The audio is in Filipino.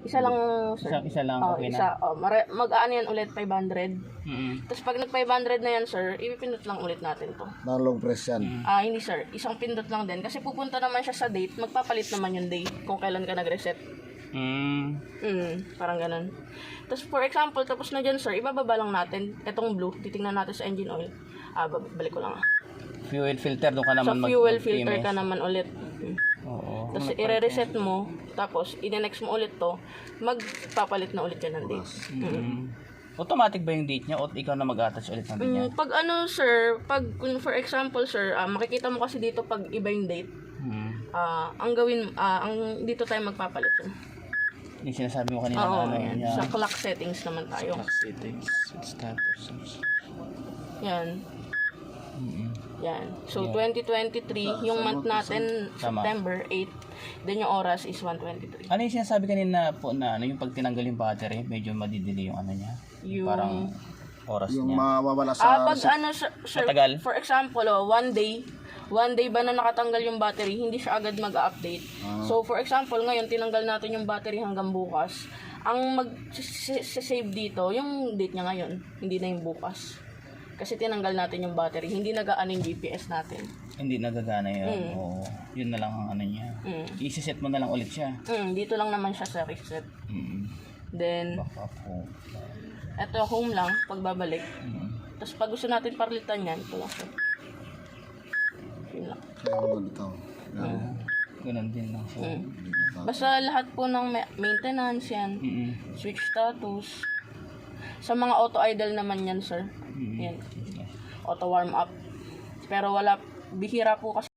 Isa lang, sir. Isa lang, Oh, okay isa. na. Oh, mag-aano yan ulit, 500. Mm. Tapos pag nag-500 na yan, sir, ipipindot lang ulit natin to. Na long press yan. Hindi, sir. Isang pindot lang din. Kasi pupunta naman siya sa date, magpapalit naman yung date kung kailan ka nag-reset. Parang ganun. Tapos for example, tapos na dyan, sir, ibababa lang natin. Itong blue, titingnan natin sa engine oil. Balik ko lang. Fuel filter, doon ka Sa naman fuel filter ka naman ulit. Oo. Tapos i-reset mo, tapos i-next mo ulit to, magpapalit na ulit yan ng date. Automatic ba yung date niya o ikaw na mag-attach ulit ng niya? Pag ano, sir, pag for example, sir, makikita mo kasi dito pag iba yung date, ang gawin, dito tayo magpapalit. Yung sinasabi mo kanina Oo, na ano yan. niya. Sa clock settings naman tayo. Settings, status. Yan. Yan. So, 2023, yung month natin, Tama. September 8, then yung oras is 1:23. Ano yung sinasabi kanina po na ano, yung pag tinanggal yung battery, medyo madidili yung ano niya? Yung- Parang oras Yung niya. mawawala sa... Pag ano, sir, Matagal? for example, one day ba na nakatanggal yung battery, hindi siya agad mag-update. So, for example, ngayon, tinanggal natin yung battery hanggang bukas. Ang mag-save dito, yung date niya ngayon, hindi na yung bukas. Kasi tinanggal natin yung battery, hindi nagaan yung GPS natin. Hindi nagagana yun. Oo. Yun na lang ang ano niya. I-set mo na lang ulit siya. Dito lang naman siya sa reset. Then, Baka po. eto home lang, pagbabalik. Tapos pag gusto natin palitan yan, ito lang siya. Yun lang. Kaya ganito. Ganun din lang siya. Basta lahat po ng maintenance yan, switch status. Sa mga auto idle naman yan, sir. Yan. Auto warm up. Pero bihira po kasi